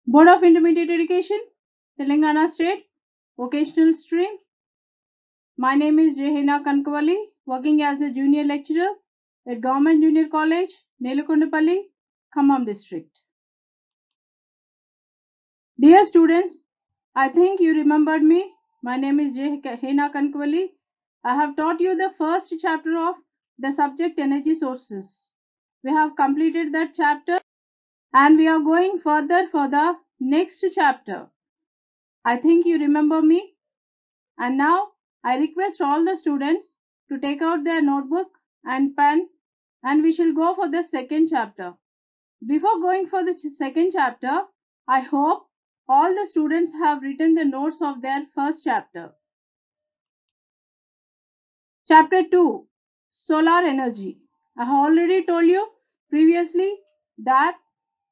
Board of Intermediate Education, Telangana State, Vocational Stream. My name is Jehina Kankavali, working as a junior lecturer at Government Junior College, Nelukondapalli, Khammam District. Dear students, I think you remembered me. My name is Jehina Kankavali. I have taught you the first chapter of the subject energy sources. We have completed that chapter and we are going further for the next chapter. I think you remember me. And now I request all the students to take out their notebook and pen and we shall go for the second chapter. Before going for the second chapter, I hope all the students have written the notes of their first chapter. Chapter 2, Solar Energy. I have already told you previously that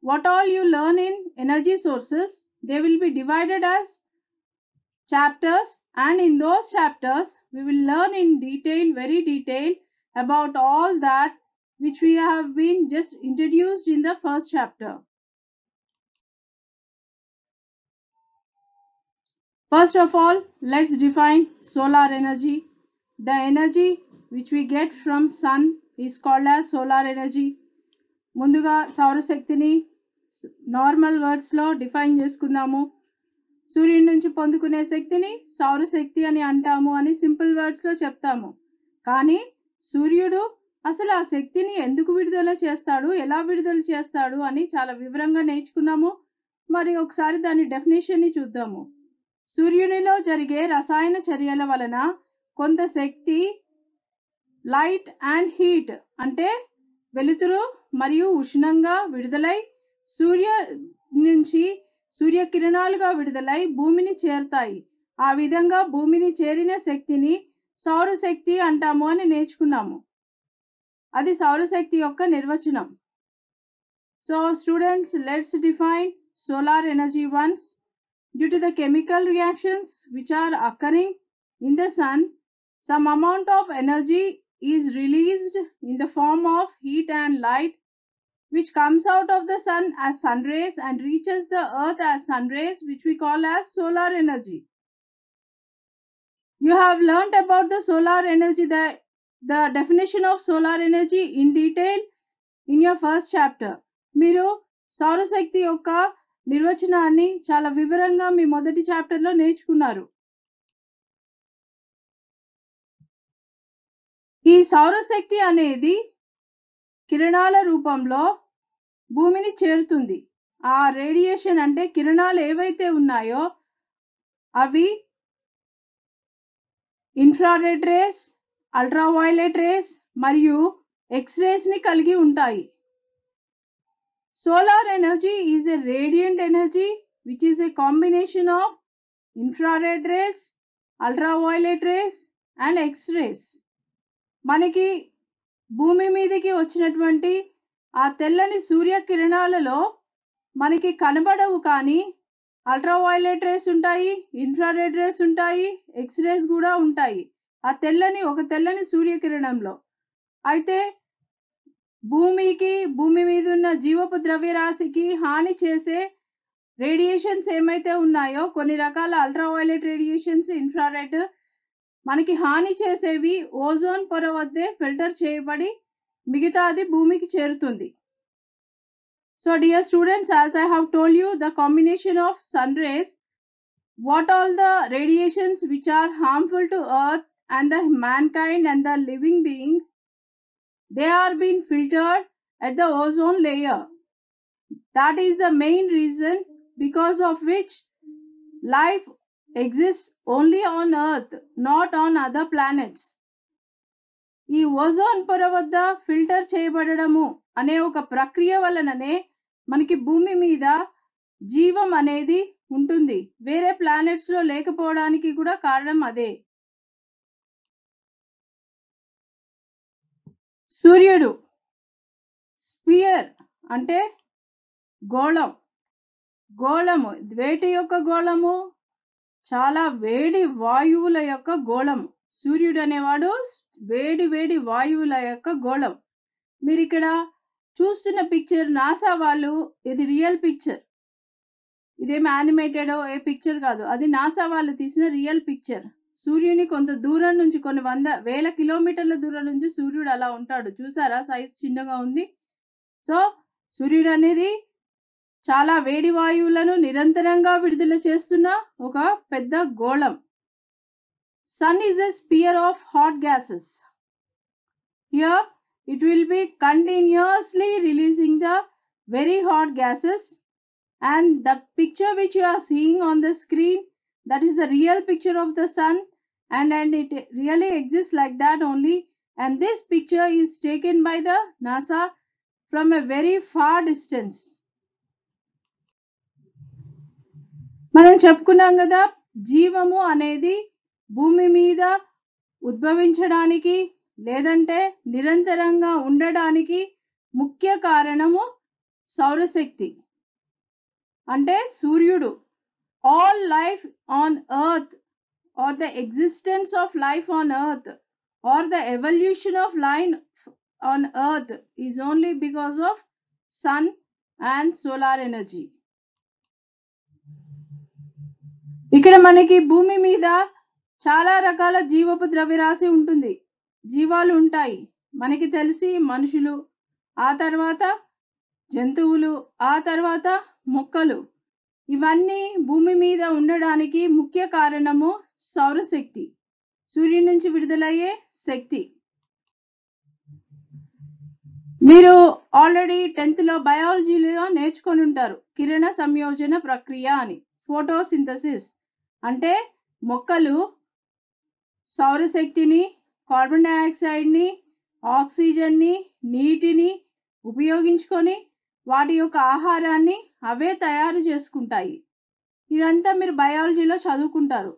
what all you learn in energy sources, they will be divided as chapters, and in those chapters we will learn in detail, very detailed, about all that which we have been just introduced in the first chapter. First of all, let's define solar energy. The energy which we get from sun is called as solar energy. ముందుగా సౌరశక్తిని normal words లో define చేసుకుందాము. సూర్యుడి నుంచి పొందుకునే శక్తిని సౌరశక్తి అని అంటాము అని సింపుల్ వర్డ్స్ లో చెప్తాము. కానీ సూర్యుడు అసలు ఆ శక్తిని ఎందుకు విడుదల చేస్తాడు, ఎలా విడుదల చేస్తాడు అని చాలా వివరంగా నేర్చుకున్నాము. మరి ఒకసారి దాని డెఫినేషన్ ని చూద్దాము. సూర్యునిలో జరిగే రసాయన చర్యల వలన కొంత శక్తి లైట్ అండ్ హీట్ అంటే వెలుతురు మరియు ఉష్ణంగా విడుదలై సూర్యకిరణాలుగా విడుదలై భూమిని చేరుతాయి. ఆ విధంగా భూమిని చేరిన శక్తిని సౌరశక్తి అంటాము అని నేర్చుకున్నాము. అది సౌరశక్తి యొక్క నిర్వచనం. So students, let's define solar energy once. Due to the chemical reactions which are occurring in the sun, some amount of energy is released in the form of heat and light which comes out of the sun as sun rays and reaches the earth as sun rays, which we call as solar energy. You have learnt about the solar energy, the definition of solar energy in detail in your first chapter. మీరు సౌరశక్తి యొక్క నిర్వచనాన్ని చాలా వివరంగా మీ మొదటి chapter లో నేర్చుకున్నారు. ఈ సౌరశక్తి అనేది కిరణాల రూపంలో భూమిని చేరుతుంది. ఆ రేడియేషన్ అంటే కిరణాలు ఏవైతే ఉన్నాయో అవి ఇన్ఫ్రారెడ్ రేస్, అల్ట్రావైలెట్ రేస్ మరియు ఎక్స్-రేస్ ని కలిగి ఉంటాయి. Solar energy is a radiant energy which is a combination of infrared rays, ultraviolet rays and X-rays. మనకి భూమి మీదకి వచ్చినటువంటి ఆ తెల్లని సూర్యకిరణాలలో మనకి కనబడవు, కానీ అల్ట్రావైలెట్ రేస్ ఉంటాయి, ఇన్ఫ్రారెడ్ రేస్ ఉంటాయి, ఎక్స్-రేస్ కూడా ఉంటాయి ఆ ఒక తెల్లని సూర్యకిరణంలో. అయితే భూమి మీద ఉన్న జీవపు ద్రవ్యరాశికి హాని చేసే రేడియేషన్స్ ఏమైతే ఉన్నాయో, కొన్ని రకాల అల్ట్రావైలెట్ రేడియేషన్స్, ఇన్ఫ్రారెడ్, మనకి హాని చేసేవి ఓజోన్ పొర వద్దే ఫిల్టర్ చేయబడి మిగతాది భూమికి చేరుతుంది. So dear students, as I have told you, the combination of sun rays, what all the radiations which are harmful to earth and the mankind and the living beings, they are being filtered at the ozone layer. That is the main reason because of which life exists only on earth, not on other planets. ఈ ozone పొర వద్ద filter చేయబడము అనే ఒక ప్రక్రియ వలననే మనకి భూమి మీద జీవం అనేది ఉంటుంది. వేరే ప్లానెట్స్ లో లేకపోవడానికి కూడా కారణం అదే. సూర్యుడు స్పియర్ అంటే గోళము, వేటి యొక్క గోళము, చాలా వేడి వాయువుల యొక్క గోళము. సూర్యుడు అనేవాడు వేడి వాయువుల యొక్క గోళం. మీరు ఇక్కడ చూస్తున్న పిక్చర్ నాసా వాళ్ళు, ఇది రియల్ పిక్చర్. ఇదేం యానిమేటెడ్ ఏ పిక్చర్ కాదు, అది నాసా వాళ్ళు తీసిన రియల్ పిక్చర్. సూర్యుని కొంత దూరం నుంచి, కొన్ని వేల కిలోమీటర్ల దూరం నుంచి సూర్యుడు అలా ఉంటాడు. చూసారా, సైజ్ చిన్నగా ఉంది. సో సూర్యుడు అనేది చాలా వేడి వాయువులను నిరంతరంగా విడుదల చేస్తున్న ఒక పెద్ద గోళం. Sun is a sphere of hot gases. Here it will be continuously releasing the very hot gases, and the picture which you are seeing on the screen, that is the real picture of the sun, and it really exists like that only. And this picture is taken by the NASA from a very far distance. మనం చెప్పుకున్నాం కదా, జీవము అనేది భూమి మీద ఉద్భవించడానికి లేదంటే నిరంతరంగా ఉండడానికి ముఖ్య కారణము సౌరశక్తి, అంటే సూర్యుడు. All life on earth or the existence of life on earth or the evolution of life on earth is only because of sun and solar energy. ఇక్కడ మనకి భూమి మీద చాలా రకాల జీవపు ద్రవ్యరాశి ఉంటుంది, జీవాలు ఉంటాయి. మనకి తెలిసి మనుషులు, ఆ తర్వాత జంతువులు, ఆ తర్వాత మొక్కలు. ఇవన్నీ భూమి మీద ఉండడానికి ముఖ్య కారణము సౌరశక్తి, సూర్యుడి నుంచి విడుదలయ్యే శక్తి. మీరు ఆల్రెడీ 10th లో బయాలజీలో నేర్చుకొని ఉంటారు, కిరణ సంయోజన ప్రక్రియ అని. ఫోటోసింథసిస్ అంటే మొక్కలు సౌరశక్తిని, కార్బన్ డైఆక్సైడ్ని, ఆక్సిజన్ని, నీటిని ఉపయోగించుకొని వాటి యొక్క ఆహారాన్ని అవే తయారు చేసుకుంటాయి. ఇదంతా మీరు బయాలజీలో చదువుకుంటారు.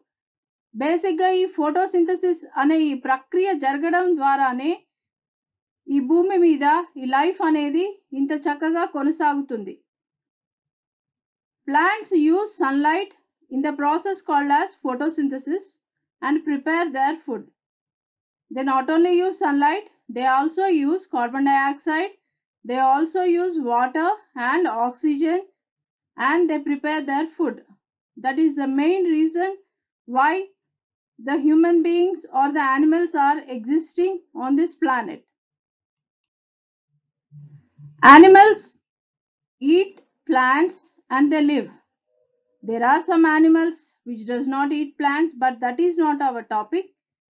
బేసిక్గా ఈ ఫోటోసింథసిస్ అనే ఈ ప్రక్రియ జరగడం ద్వారానే ఈ భూమి మీద ఈ లైఫ్ అనేది ఇంత చక్కగా కొనసాగుతుంది. Plants use sunlight in the process called as photosynthesis and prepare their food. They not only use sunlight, they also use carbon dioxide, they also use water and oxygen, and they prepare their food. That is the main reason why the human beings or the animals are existing on this planet. Animals eat plants and they live. There are some animals which does not eat plants, but that is not our topic.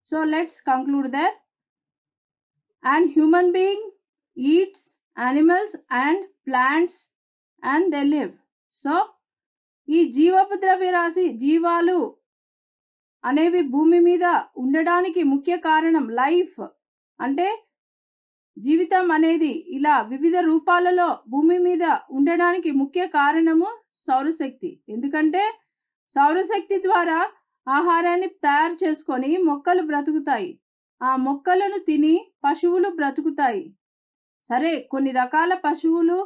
So let's conclude there. And human being eats animals and plants and they live. So ఈ జీవపు ద్రవ్యరాశి, జీవాలు అనేవి భూమి మీద ఉండడానికి ముఖ్య కారణం లైఫ్. అంటే జీవితం అనేది ఇలా వివిధ రూపాలలో భూమి మీద ఉండడానికి ముఖ్య కారణము సౌరశక్తి. ఎందుకంటే సౌరశక్తి ద్వారా ఆహారాన్ని తయారు చేసుకొని మొక్కలు బ్రతుకుతాయి, ఆ మొక్కలను తిని పశువులు బ్రతుకుతాయి. సరే, కొన్ని రకాల పశువులు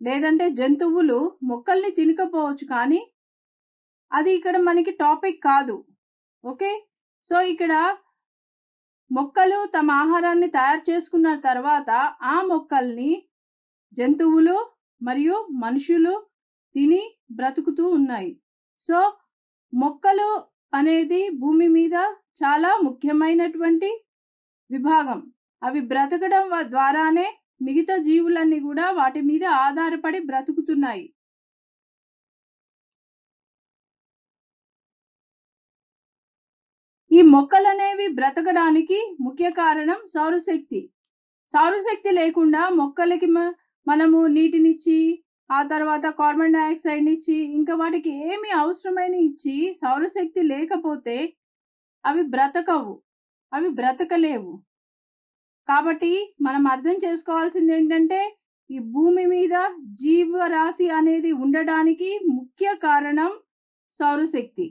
లేదంటే జంతువులు మొక్కల్ని తినకపోవచ్చు, కానీ అది ఇక్కడ మనకి టాపిక్ కాదు. ఓకే, సో ఇక్కడ మొక్కలు తమ ఆహారాన్ని తయారు చేసుకున్న తర్వాత ఆ మొక్కల్ని జంతువులు మరియు మనుషులు తిని బ్రతుకుతూ ఉన్నాయి. సో మొక్కలు అనేది భూమి మీద చాలా ముఖ్యమైనటువంటి విభాగం. అవి బ్రతకడం ద్వారానే మిగతా జీవులన్నీ కూడా వాటి మీద ఆధారపడి బ్రతుకుతున్నాయి. ఈ మొక్కలనేవి బ్రతకడానికి ముఖ్య కారణం సౌరశక్తి. సౌరశక్తి లేకుండా మొక్కలకి మనము నీటినిచ్చి, ఆ తర్వాత కార్బన్ డైఆక్సైడ్ ఇచ్చి, ఇంకా వాటికి ఏమి అవసరమైన ఇచ్చి సౌరశక్తి లేకపోతే అవి బ్రతకవు, అవి బ్రతకలేవు. కాబట్టి మనం అర్థం చేసుకోవాల్సింది ఏంటంటే ఈ భూమి మీద జీవరాశి అనేది ఉండడానికి ముఖ్య కారణం సౌరశక్తి.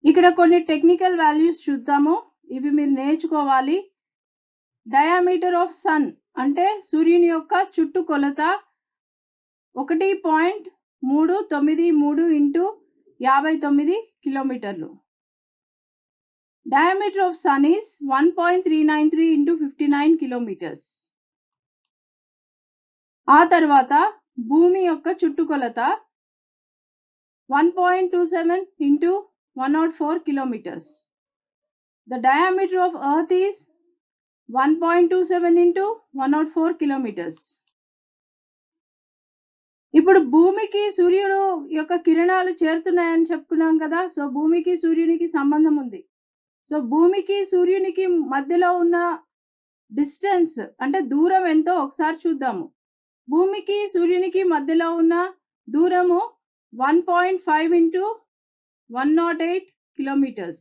ఇక్కడ కొన్ని టెక్నికల్ వాల్యూస్ చూద్దాము, ఇవి మీరు నేర్చుకోవాలి. డయామీటర్ ఆఫ్ సన్ అంటే సూర్యుని యొక్క చుట్టుకొలత 1.393 ఇంటూ 59 కిలోమీటర్లు. Diameter of sun is 1.393 into 59 kilometers. ఆ తర్వాత భూమి యొక్క చుట్టుకొలత 1.27 into 104 kilometers. The diameter of Earth is 1.27 into 104 kilometers. ఇప్పుడు భూమికి సూర్యుడు యొక్క కిరణాలు చేరుతున్నాయని చెప్పుకున్నాం కదా. సో భూమికి సూర్యునికి సంబంధం ఉంది. సో భూమికి సూర్యునికి మధ్యలో ఉన్న డిస్టెన్స్ అంటే దూరం ఎంతో ఒకసారి చూద్దాము. భూమికి సూర్యునికి మధ్యలో ఉన్న దూరము 1.5 into 108 kilometers.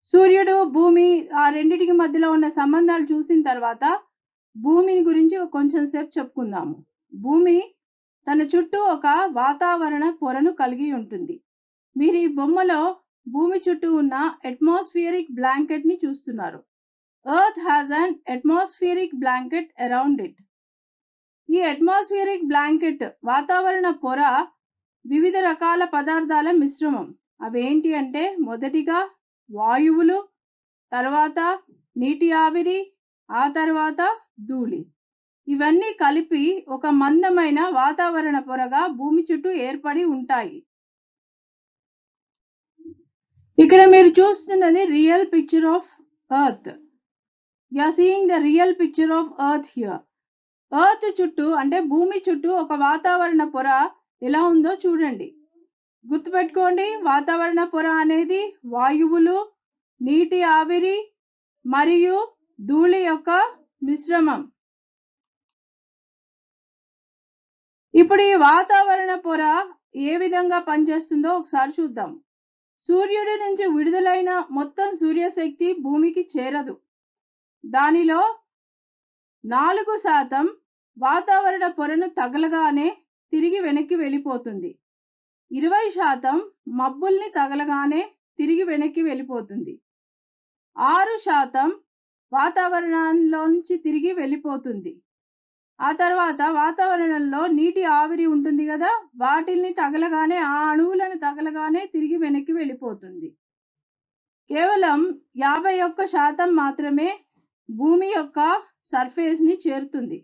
సూర్యుడు భూమి ఆ రెండిటికి మధ్యలో ఉన్న సంబంధాలు చూసిన తర్వాత భూమిని గురించి కొంచెం సేపు చెప్పుకుందాము. భూమి తన చుట్టూ ఒక వాతావరణ పొరను కలిగి ఉంటుంది. మీరు ఈ బొమ్మలో భూమి చుట్టూ ఉన్న అట్మాస్ఫియరిక్ బ్లాంకెట్ ని చూస్తున్నారు. Earth has an atmospheric blanket around it. ఈ అట్మాస్ఫియరిక్ బ్లాంకెట్ వాతావరణ పొర వివిధ రకాల పదార్థాల మిశ్రమం. అవేంటి అంటే మొదటిగా వాయువులు, తర్వాత నీటి ఆవిరి, ఆ తర్వాత ధూళి. ఇవన్నీ కలిపి ఒక మందమైన వాతావరణ పొరగా భూమి చుట్టూ ఏర్పడి ఉంటాయి. ఇక్కడ మీరు చూస్తున్నది real picture of earth. You are seeing the real picture of earth here. Earth చుట్టూ అంటే భూమి చుట్టూ ఒక వాతావరణ పొర ఎలా ఉందో చూడండి. గుర్తుపెట్టుకోండి, వాతావరణ పొర అనేది వాయువులు, నీటి ఆవిరి మరియు ధూళి యొక్క మిశ్రమం. ఇప్పుడు ఈ వాతావరణ పొర ఏ విధంగా పనిచేస్తుందో ఒకసారి చూద్దాం. సూర్యుడి నుంచి విడుదలైన మొత్తం సూర్యశక్తి భూమికి చేరదు. దానిలో 4% వాతావరణ పొరను తగలగానే తిరిగి వెనక్కి వెళ్ళిపోతుంది. 20% మబ్బుల్ని తగలగానే తిరిగి వెనక్కి వెళ్ళిపోతుంది. 6% వాతావరణంలోంచి తిరిగి వెళ్ళిపోతుంది. ఆ తర్వాత వాతావరణంలో నీటి ఆవిరి ఉంటుంది కదా, వాటిల్ని తగలగానే ఆ అణువులను తగలగానే తిరిగి వెనక్కి వెళ్ళిపోతుంది. కేవలం 51% మాత్రమే భూమి యొక్క సర్ఫేస్ ని చేరుతుంది.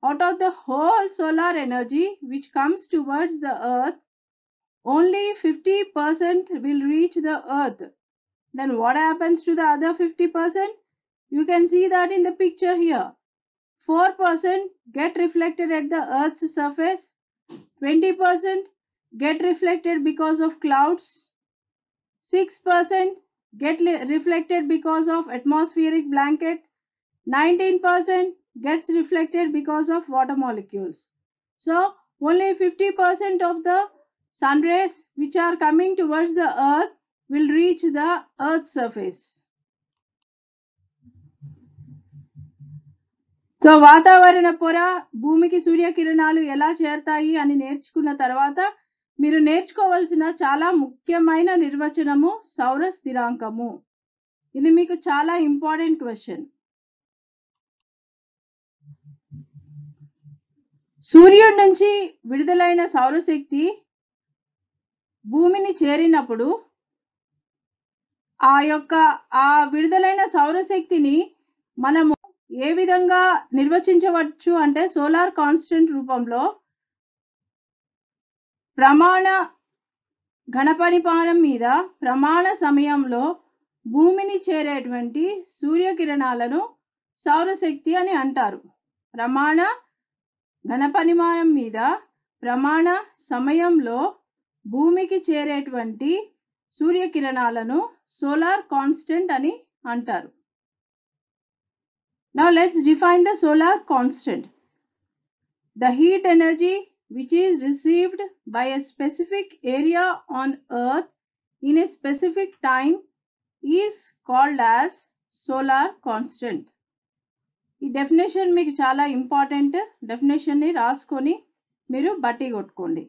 Out of the whole solar energy which comes towards the earth, only 50% will reach the earth. Then what happens to the other 50%? You can see that in the picture here. 4% get reflected at the earth's surface, 20% get reflected because of clouds, 6% get reflected because of atmospheric blanket, 19% gets reflected because of water molecules. So only 50% of the sun rays which are coming towards the earth will reach the earth's surface. So వాతావరణ పొర భూమికి సూర్యకిరణాలు ఎలా చేరుతాయి అని నేర్చుకున్న తర్వాత మీరు నేర్చుకోవాల్సిన చాలా ముఖ్యమైన నిర్వచనము సౌర స్థిరాంకము. ఇది మీకు చాలా ఇంపార్టెంట్ క్వశ్చన్. సూర్యుడి నుంచి విడుదలైన సౌరశక్తి భూమిని చేరినప్పుడు ఆ విడుదలైన సౌరశక్తిని మనము ఏ విధంగా నిర్వచించవచ్చు అంటే సోలార్ కాన్స్టెంట్ రూపంలో ప్రమాణ ఘనపరిమాణం మీద ప్రమాణ సమయంలో భూమిని చేరేటువంటి సూర్యకిరణాలను సౌరశక్తి అని అంటారు. ప్రమాణ ఘనపరిమాణం మీద ప్రమాణ సమయంలో భూమికి చేరేటువంటి సూర్యకిరణాలను సోలార్ కాన్స్టెంట్ అని అంటారు. Now let's define the solar constant. The heat energy which is received by a specific area on earth in a specific time is called as solar constant. ఈ డెఫినేషన్ మీకు చాలా ఇంపార్టెంట్. డెఫినేషన్ ని రాసుకొని మీరు బట్టి కొట్టుకోండి.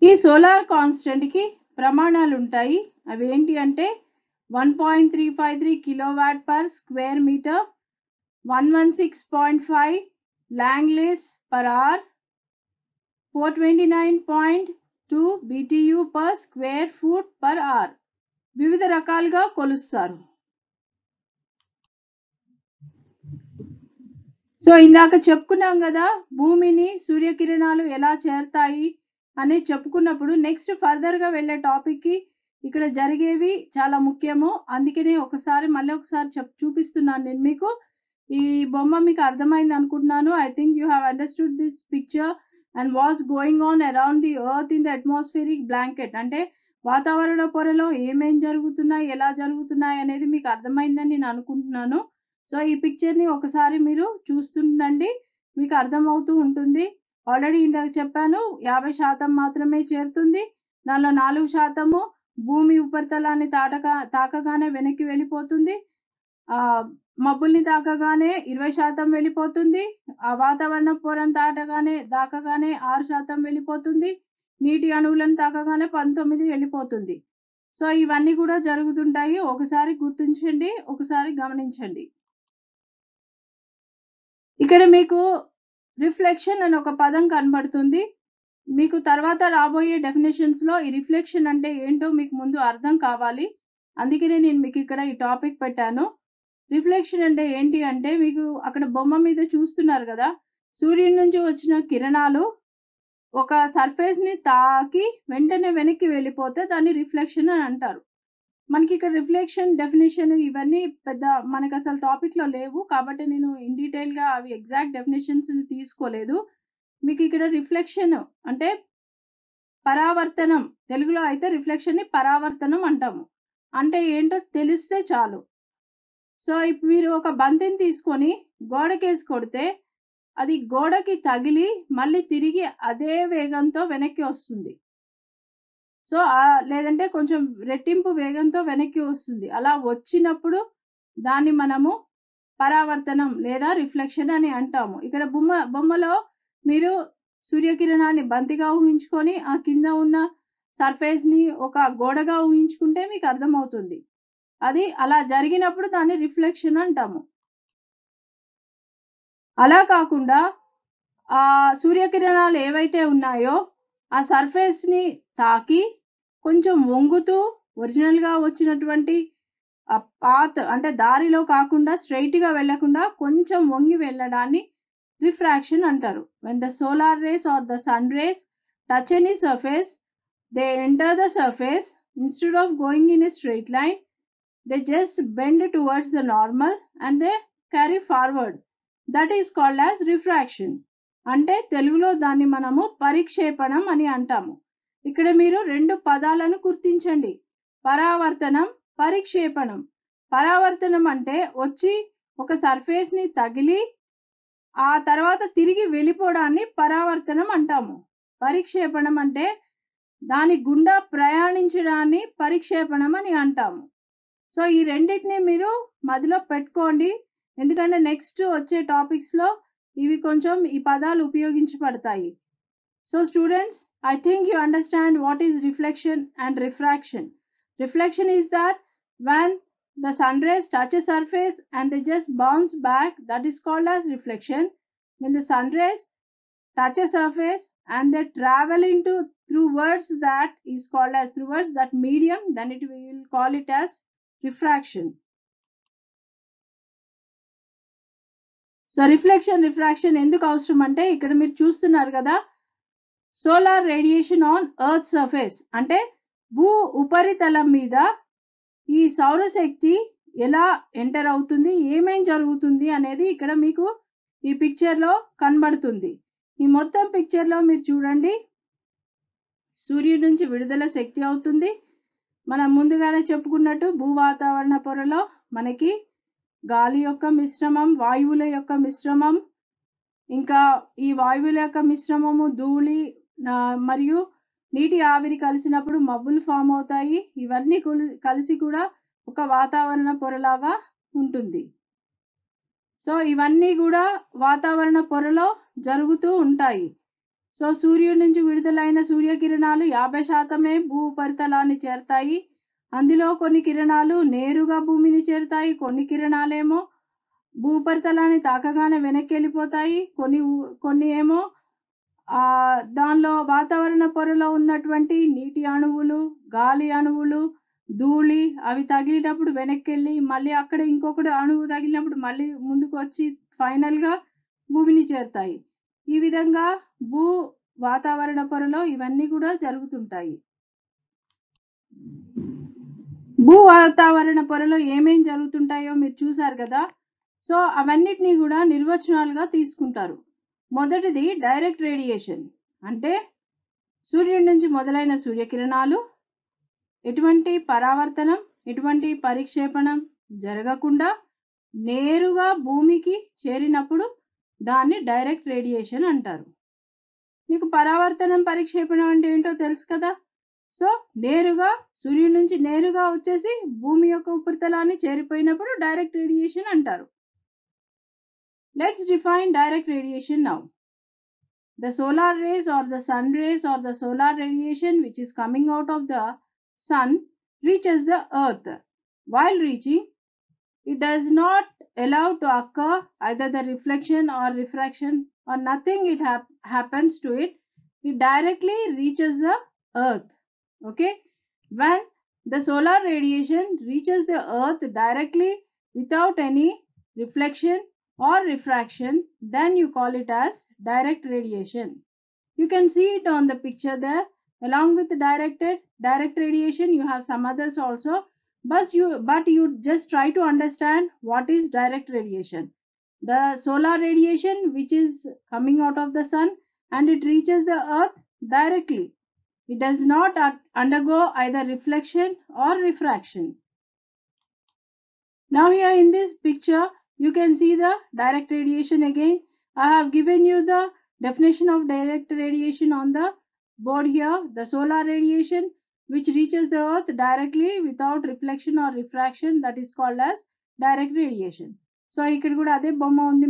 ఈ సోలార్ కాన్స్టెంట్ కి ప్రమాణాలు ఉంటాయి. అవి ఏంటి అంటే 1.353 kilowatt per square meter, 116.5 Langlis per hour, 429.2 BTU per square foot per hour. వివిధ రకాలుగా కొలుస్తారు. సో ఇందాక చెప్పుకున్నాం కదా, భూమిని సూర్యకిరణాలు ఎలా చేరతాయి అని చెప్పుకున్నప్పుడు నెక్స్ట్ ఫర్దర్గా వెళ్ళే టాపిక్కి ఇక్కడ జరిగేవి చాలా ముఖ్యము. అందుకనే మళ్ళీ ఒకసారి చూపిస్తున్నాను నేను మీకు. ఈ బొమ్మ మీకు అర్థమైంది అనుకుంటున్నాను. I think you have understood this picture and what's going on around the earth in the atmospheric blanket. అంటే వాతావరణ పొరలో ఏమేం జరుగుతున్నాయి, ఎలా జరుగుతున్నాయి అనేది మీకు అర్థమైందని నేను అనుకుంటున్నాను. సో ఈ పిక్చర్ని ఒకసారి మీరు చూస్తుండండి, మీకు అర్థమవుతూ ఉంటుంది. ఆల్రెడీ ఇందాక చెప్పాను, 50% మాత్రమే చేరుతుంది. దానిలో 4% భూమి ఉపరితలాన్ని తాకగానే వెనక్కి వెళ్ళిపోతుంది. మబ్బుల్ని తాకగానే 20% వెళ్ళిపోతుంది. ఆ వాతావరణ పొరను దాకగానే 6% వెళ్ళిపోతుంది. నీటి అణువులను తాకగానే 19 వెళ్ళిపోతుంది. సో ఇవన్నీ కూడా జరుగుతుంటాయి. ఒకసారి గుర్తించండి, ఒకసారి గమనించండి. ఇక్కడ మీకు రిఫ్లెక్షన్ అని ఒక పదం కనబడుతుంది. మీకు తర్వాత రాబోయే డెఫినేషన్స్లో ఈ రిఫ్లెక్షన్ అంటే ఏంటో మీకు ముందు అర్థం కావాలి. అందుకనే నేను మీకు ఇక్కడ ఈ టాపిక్ పెట్టాను. రిఫ్లెక్షన్ అంటే ఏంటి అంటే, మీకు అక్కడ బొమ్మ మీద చూస్తున్నారు కదా, సూర్యుడి నుంచి వచ్చిన కిరణాలు ఒక సర్ఫేస్ని తాకి వెంటనే వెనక్కి వెళ్ళిపోతే దాన్ని రిఫ్లెక్షన్ అని అంటారు. మనకి ఇక్కడ రిఫ్లెక్షన్ డెఫినేషన్ ఇవన్నీ పెద్ద మనకు అసలు టాపిక్లో లేవు, కాబట్టి నేను ఇన్ డీటెయిల్గా అవి ఎగ్జాక్ట్ డెఫినేషన్స్ తీసుకోలేదు. మీకు ఇక్కడ రిఫ్లెక్షన్ అంటే పరావర్తనం, తెలుగులో అయితే రిఫ్లెక్షన్ని పరావర్తనం అంటాము. అంటే ఏంటో తెలిస్తే చాలు. సో ఇప్పుడు మీరు ఒక బంతిని తీసుకొని గోడకేసి కొడితే అది గోడకి తగిలి మళ్ళీ తిరిగి అదే వేగంతో వెనక్కి వస్తుంది. సో లేదంటే కొంచెం రెట్టింపు వేగంతో వెనక్కి వస్తుంది. అలా వచ్చినప్పుడు దాన్ని మనము పరావర్తనం లేదా రిఫ్లెక్షన్ అని అంటాము. ఇక్కడ బొమ్మలో మీరు సూర్యకిరణాన్ని బంతిగా ఊహించుకొని ఆ కింద ఉన్న సర్ఫేస్ని ఒక గోడగా ఊహించుకుంటే మీకు అర్థమవుతుంది. అది అలా జరిగినప్పుడు దాన్ని రిఫ్లెక్షన్ అంటాము. అలా కాకుండా ఆ సూర్యకిరణాలు ఏవైతే ఉన్నాయో ఆ సర్ఫేస్ని తాకి కొంచెం వంగుతూ ఒరిజినల్గా వచ్చినటువంటి పాత్ అంటే దారిలో కాకుండా స్ట్రైట్గా వెళ్లకుండా కొంచెం వంగి వెళ్ళడాన్ని రిఫ్రాక్షన్ అంటారు. when the solar rays or the sun rays touch any surface, they enter the surface. Instead of going in a straight line, they just bend towards the normal and they carry forward. That is called as refraction. అంటే తెలుగులో దాన్ని మనము పరిక్షేపణం అని అంటాము. ఇక్కడ మీరు రెండు పదాలను గుర్తించండి, పరావర్తనం, పరిక్షేపణం. పరావర్తనం అంటే వచ్చి ఒక సర్ఫేస్ని తగిలి ఆ తర్వాత తిరిగి వెళ్ళిపోవడాన్ని పరావర్తనం అంటాము. పరిక్షేపణం అంటే దాని గుండా ప్రయాణించడాన్ని పరిక్షేపణం అని అంటాము. సో ఈ రెండింటిని మీరు మధ్యలో పెట్టుకోండి, ఎందుకంటే నెక్స్ట్ వచ్చే టాపిక్స్లో ఇవి కొంచెం ఈ పదాలు ఉపయోగించబడతాయి. So students, I think you understand what is reflection and refraction. Reflection is that when the sun rays touch a surface and they just bounce back, that is called as reflection. When the sun rays touch a surface and they travel through words, that is called as through words, that medium, then we will call it as refraction. So refraction ఎందుకు అవసరం అంటే, ఇక్కడ మీరు చూస్తున్నారు కదా, solar radiation on earth surface అంటే భూ ఉపరితలం మీద ఈ సౌరశక్తి ఎలా ఎంటర్ అవుతుంది, ఏమేం జరుగుతుంది అనేది ఇక్కడ మీకు ఈ పిక్చర్లో కనబడుతుంది. ఈ మొత్తం పిక్చర్లో మీరు చూడండి, సూర్యుడి నుంచి విడుదల శక్తి అవుతుంది. మనం ముందుగానే చెప్పుకున్నట్టు భూ వాతావరణ పొరలో మనకి గాలి యొక్క మిశ్రమం, వాయువుల యొక్క మిశ్రమం, ఇంకా ఈ వాయువుల యొక్క మిశ్రమము, ధూళి మరియు నీటి ఆవిరి కలిసినప్పుడు మబ్బులు ఫామ్ అవుతాయి. ఇవన్నీ కలిసి కూడా ఒక వాతావరణ పొరలాగా ఉంటుంది. సో ఇవన్నీ కూడా వాతావరణ పొరలో జరుగుతూ ఉంటాయి. సో సూర్యుడి నుంచి విడుదలైన సూర్యకిరణాలు 50% భూ ఉపరితలాన్ని చేరతాయి. అందులో కొన్ని కిరణాలు నేరుగా భూమిని చేరుతాయి, కొన్ని కిరణాలేమో భూ ఉపరితలాన్ని తాకగానే వెనక్కి వెళ్ళిపోతాయి, కొన్ని ఏమో దానిలో వాతావరణ పొరలో ఉన్నటువంటి నీటి అణువులు, గాలి అణువులు, ధూళి అవి తగిలినప్పుడు వెనక్కి వెళ్ళి మళ్ళీ అక్కడ ఇంకొకటి అణువు తగిలినప్పుడు మళ్ళీ ముందుకు వచ్చి ఫైనల్గా భూమిని చేరుతాయి. ఈ విధంగా భూ వాతావరణ పొరలో ఇవన్నీ కూడా జరుగుతుంటాయి. భూ వాతావరణ పొరలో ఏమేం జరుగుతుంటాయో మీరు చూసారు కదా. సో అవన్నిటినీ కూడా నిర్వచనాలుగా తీసుకుంటారు. మొదటిది డైరెక్ట్ రేడియేషన్, అంటే సూర్యుడి నుంచి మొదలైన సూర్యకిరణాలు ఎటువంటి పరావర్తనం, ఎటువంటి పరిక్షేపణం జరగకుండా నేరుగా భూమికి చేరినప్పుడు దాన్ని డైరెక్ట్ రేడియేషన్ అంటారు. మీకు పరావర్తనం, పరిక్షేపణం అంటే ఏంటో తెలుసు కదా. సో నేరుగా సూర్యుడి నుంచి నేరుగా వచ్చేసి భూమి యొక్క ఉపరితలాన్ని చేరిపోయినప్పుడు డైరెక్ట్ రేడియేషన్ అంటారు. Let's define direct radiation now. The solar rays or the sun rays or the solar radiation which is coming out of the sun reaches the earth. While reaching, it does not allow to occur either the reflection or refraction or nothing happens to it. It directly reaches the earth. Okay, when the solar radiation reaches the earth directly without any reflection or refraction, then you call it as direct radiation. You can see it on the picture there. Along with the direct radiation, you have some others also, but you just try to understand what is direct radiation. The solar radiation which is coming out of the sun and it reaches the earth directly. It does not undergo either reflection or refraction. Now here in this picture you can see the direct radiation again. I have given you the definition of direct radiation on the board here. The solar radiation which reaches the earth directly without reflection or refraction, that is called as direct radiation. So ఇక్కడ కూడా అదే బొమ్మ ఉంది.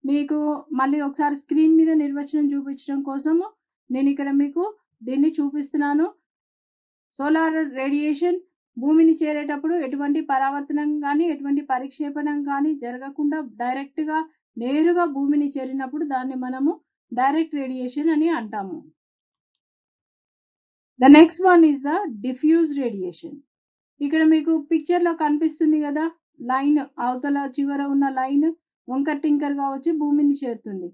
మీకు మళ్ళీ ఒకసారి screen మీద నిర్వచనం చూపించడం కోసము నేను ఇక్కడ మీకు దీన్ని చూపిస్తున్నాను. సోలార్ రేడియేషన్ భూమిని చేరేటప్పుడు ఎటువంటి పరావర్తనం కానీ ఎటువంటి పరిక్షేపణం కానీ జరగకుండా డైరెక్ట్గా నేరుగా భూమిని చేరినప్పుడు దాన్ని మనము డైరెక్ట్ రేడియేషన్ అని అంటాము. The next one is the diffuse radiation. ఇక్కడ మీకు పిక్చర్లో కనిపిస్తుంది కదా, లైన్ అవతల చివర ఉన్న లైన్ వంకర్ టింకర్గా వచ్చి భూమిని చేరుతుంది.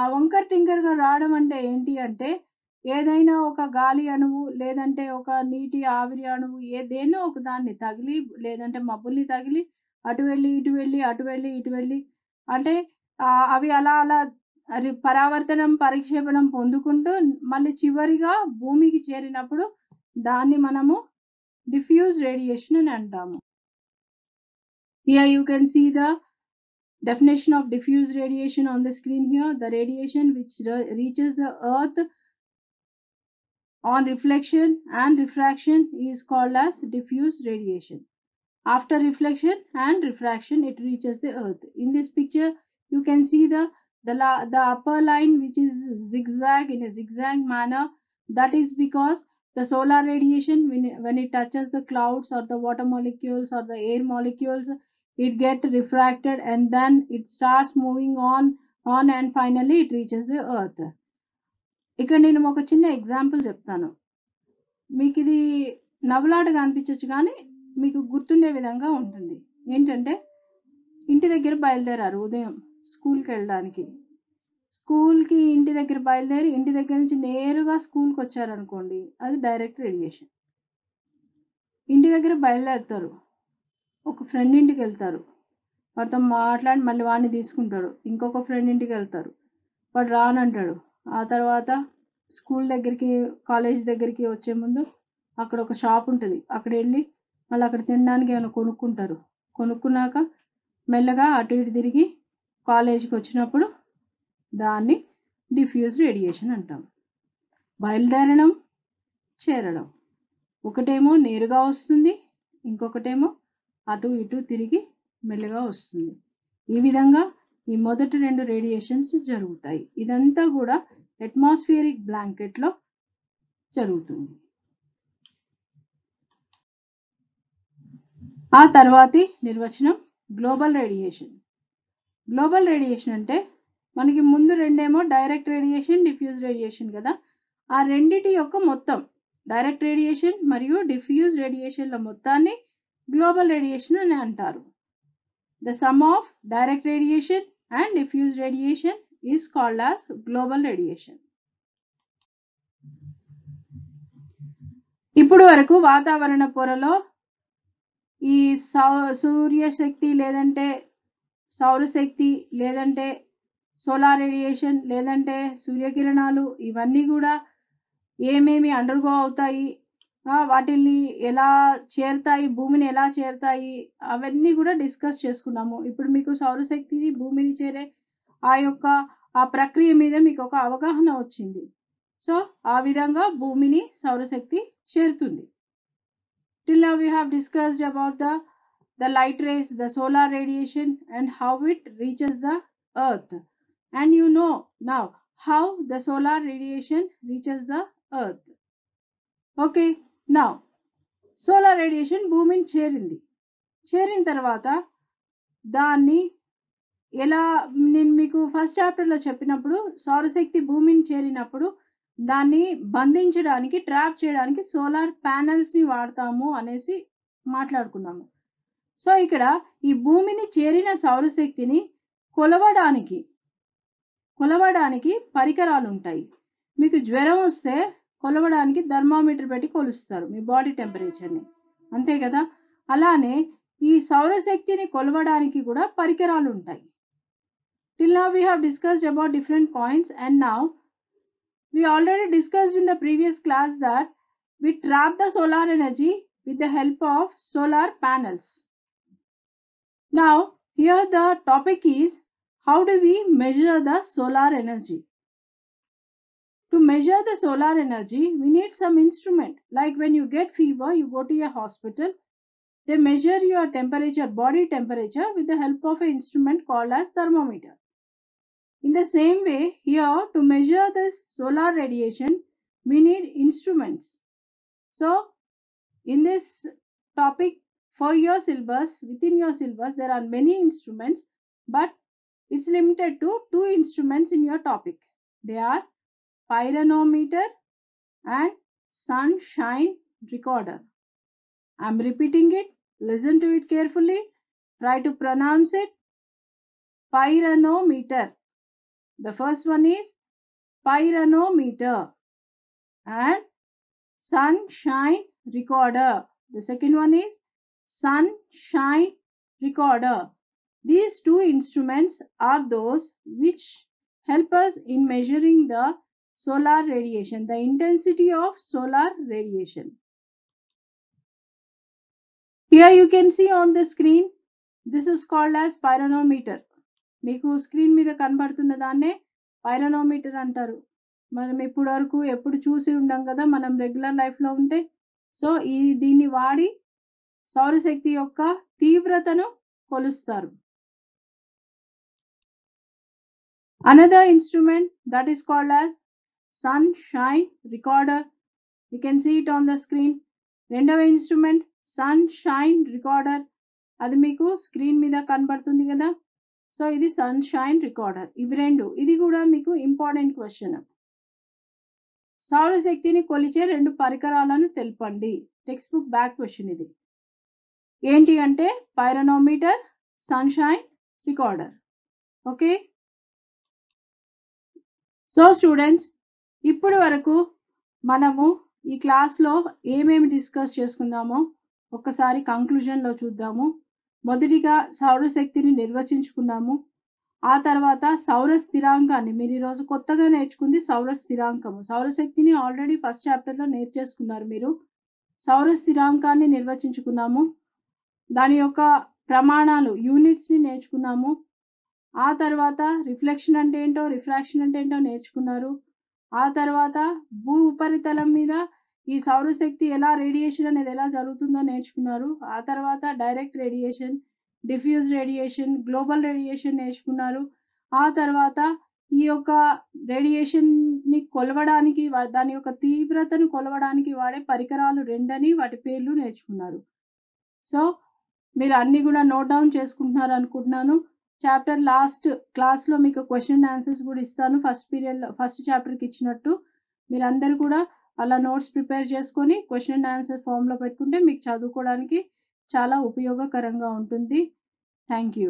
ఆ వంకర్ టింకర్గా రావడం అంటే ఏంటి అంటే, ఏదైనా ఒక గాలి అణువు లేదంటే ఒక నీటి ఆవిరి అణువు ఏదేనో ఒక దాన్ని తగిలి లేదంటే మబ్బుల్ని తగిలి అటు వెళ్ళి ఇటు వెళ్ళి అటు వెళ్ళి ఇటు వెళ్ళి అంటే అవి అలా అలా పరావర్తనం పరిక్షేపణం పొందుకుంటూ మళ్ళీ చివరిగా భూమికి చేరినప్పుడు దాన్ని మనము డిఫ్యూజ్ రేడియేషన్ అని అంటాము. Here you can see the definition of diffuse radiation on the screen here. The radiation which reaches the earth on reflection and refraction is called as diffuse radiation. After reflection and refraction it reaches the earth. In this picture you can see the upper line which is zigzag in a zigzag manner. That is because the solar radiation when it touches the clouds or the water molecules or the air molecules, it gets refracted and then it starts moving on and finally it reaches the earth. ఇక్కడ నేను ఒక చిన్న example చెప్తాను. మీకు ఇది నవ్వులాటగా అనిపించవచ్చు కానీ మీకు గుర్తుండే విధంగా ఉంటుంది. ఏంటంటే, ఇంటి దగ్గర బయలుదేరారు ఉదయం స్కూల్కి వెళ్ళడానికి. స్కూల్కి ఇంటి దగ్గర బయలుదేరి ఇంటి దగ్గర నుంచి నేరుగా స్కూల్కి వచ్చారనుకోండి, అది డైరెక్ట్ రేడియేషన్. ఇంటి దగ్గర బయలుదేరుతారు, ఒక ఫ్రెండ్ ఇంటికి వెళ్తారు, వాడితో మాట్లాడి మళ్ళీ వాడిని తీసుకుంటాడు. ఇంకొక ఫ్రెండ్ ఇంటికి వెళ్తారు, వాడు రానంటాడు. ఆ తర్వాత స్కూల్ దగ్గరికి కాలేజ్ దగ్గరికి వచ్చే ముందు అక్కడ ఒక షాప్ ఉంటుంది, అక్కడ వెళ్ళి మళ్ళీ అక్కడ తినడానికి ఏమైనా కొనుక్కుంటారు. కొనుక్కున్నాక మెల్లగా అటు ఇటు తిరిగి కాలేజీకి వచ్చినప్పుడు దాన్ని డిఫ్యూజ్ రేడియేషన్ అంటాం. బయలుదేరడం, చేరడం, ఒకటేమో నేరుగా వస్తుంది, ఇంకొకటేమో అటు ఇటు తిరిగి మెల్లగా వస్తుంది. ఈ విధంగా ఈ మొదటి రెండు రేడియేషన్స్ జరుగుతాయి. ఇదంతా కూడా అట్మాస్ఫియరిక్ బ్లాంకెట్లో జరుగుతుంది. ఆ తర్వాతి నిర్వచనం గ్లోబల్ రేడియేషన్. గ్లోబల్ రేడియేషన్ అంటే మనకి ముందు రెండేమో డైరెక్ట్ రేడియేషన్, డిఫ్యూజ్ రేడియేషన్ కదా. ఆ రెండిటి యొక్క మొత్తం డైరెక్ట్ రేడియేషన్ మరియు డిఫ్యూజ్ రేడియేషన్ల మొత్తాన్ని గ్లోబల్ రేడియేషన్ అని అంటారు. The sum of direct radiation, and diffuse radiation is called as global radiation. ఇప్పుడు వరకు వాతావరణ పొరలో ఈ సూర్యశక్తి లేదంటే సౌరశక్తి లేదంటే సోలార్ రేడియేషన్ లేదంటే సూర్యకిరణాలు ఇవన్నీ కూడా ఏమేమి అండర్గో అవుతాయి, వాటిని ఎలా చేరుతాయి, భూమిని ఎలా చేరుతాయి, అవన్నీ కూడా డిస్కస్ చేసుకున్నాము. ఇప్పుడు మీకు సౌరశక్తిని భూమిని చేరే ఆ ప్రక్రియ మీద మీకు ఒక అవగాహన వచ్చింది. సో ఆ విధంగా భూమిని సౌరశక్తి చేరుతుంది. Till now we have discussed about the light rays, the solar radiation and how it reaches the earth. And you know now how the solar radiation reaches the earth. Okay, now solar radiation భూమిని చేరిన తర్వాత దాన్ని ఎలా నేను మీకు first చాప్టర్లో చెప్పినప్పుడు సౌరశక్తి భూమిని చేరినప్పుడు దాన్ని బంధించడానికి ట్రాప్ చేయడానికి సోలార్ ప్యానెల్స్ని వాడతాము అనేసి మాట్లాడుకున్నాము. సో ఇక్కడ ఈ భూమిని చేరిన సౌరశక్తిని కొలవడానికి పరికరాలు ఉంటాయి. మీకు జ్వరం వస్తే కొలవడానికి థర్మామీటర్ పెట్టి కొలుస్తారు మీ బాడీ టెంపరేచర్ని, అంతే కదా. అలానే ఈ సౌరశక్తిని కొలవడానికి కూడా పరికరాలు ఉంటాయి. Till now we have discussed about different points, and now we already discussed in the previous class that we trap the solar energy with the help of solar panels. Now here the topic is, how do we measure the solar energy? To measure the solar energy we need some instrument. Like when you get fever, you go to a hospital, they measure your temperature, body temperature, with the help of an instrument called as thermometer. In the same way, here to measure this solar radiation, we need instruments. So, in this topic, for your syllabus, within your syllabus, there are many instruments, but it's limited to 2 instruments in your topic. They are pyranometer and sunshine recorder. I'm repeating it. Listen to it carefully. Try to pronounce it. Pyranometer. The first one is pyranometer and sunshine recorder. The second one is sunshine recorder. These 2 instruments are those which help us in measuring the solar radiation, the intensity of solar radiation. Here you can see on the screen, this is called as pyranometer. మీకు screen మీద కనబడుతున్న దాన్నే పైరనోమీటర్ అంటారు. మనం ఎప్పుడు చూసి ఉండం కదా మనం రెగ్యులర్ లైఫ్లో ఉంటే. సో దీన్ని వాడి సౌరశక్తి యొక్క తీవ్రతను కొలుస్తారు. Another instrument that is called as sunshine recorder. You can see it on the screen. రెండవ ఇన్స్ట్రుమెంట్ సన్షైన్ రికార్డర్, అది మీకు స్క్రీన్ మీద కనబడుతుంది కదా. సో ఇది సన్షైన్ రికార్డర్. ఇవి రెండు, ఇది కూడా మీకు ఇంపార్టెంట్ క్వశ్చన్. సౌరశక్తిని కొలిచే 2 పరికరాలను తెలపండి. టెక్స్ట్ బుక్ బ్యాక్ క్వశ్చన్ ఇది. ఏంటి అంటే pyranometer, sunshine recorder. Okay, so students, ఇప్పటి వరకు మనము ఈ క్లాస్లో ఏమేమి డిస్కస్ చేసుకుందామో ఒక్కసారి కంక్లూజన్లో చూద్దాము. మొదటిగా సౌరశక్తిని నిర్వచించుకున్నాము. ఆ తర్వాత సౌర స్థిరాంకాన్ని, మీరు ఈరోజు కొత్తగా నేర్చుకుంది సౌర స్థిరాంకము. సౌరశక్తిని ఆల్రెడీ ఫస్ట్ చాప్టర్లో నేర్చేసుకున్నారు మీరు. సౌర స్థిరాంకాన్ని నిర్వచించుకున్నాము. దాని యొక్క ప్రమాణాలు, యూనిట్స్ని నేర్చుకున్నాము. ఆ తర్వాత రిఫ్లెక్షన్ అంటే ఏంటో, రిఫ్రాక్షన్ అంటే ఏంటో నేర్చుకున్నారు. ఆ తర్వాత భూ ఉపరితలం మీద ఈ సౌరశక్తి ఎలా రేడియేషన్ అనేది ఎలా జరుగుతుందో నేర్చుకున్నారు. ఆ తర్వాత direct radiation, diffuse radiation, global radiation నేర్చుకున్నారు. ఆ తర్వాత ఈ యొక్క రేడియేషన్ని కొలవడానికి, దాని యొక్క తీవ్రతను కొలవడానికి వాడే పరికరాలు 2 అని వాటి పేర్లు నేర్చుకున్నారు. సో మీరు అన్నీ కూడా నోట్ డౌన్ చేసుకుంటున్నారు అనుకుంటున్నాను. చాప్టర్ లాస్ట్ క్లాస్లో మీకు క్వశ్చన్ అండ్ ఆన్సర్స్ కూడా ఇస్తాను. ఫస్ట్ చాప్టర్కి ఇచ్చినట్టు మీరందరూ కూడా అలా నోట్స్ ప్రిపేర్ చేసుకొని క్వశ్చన్ అండ్ ఆన్సర్ ఫామ్లో పెట్టుకుంటే మీకు చదువుకోవడానికి చాలా ఉపయోగకరంగా ఉంటుంది. Thank you.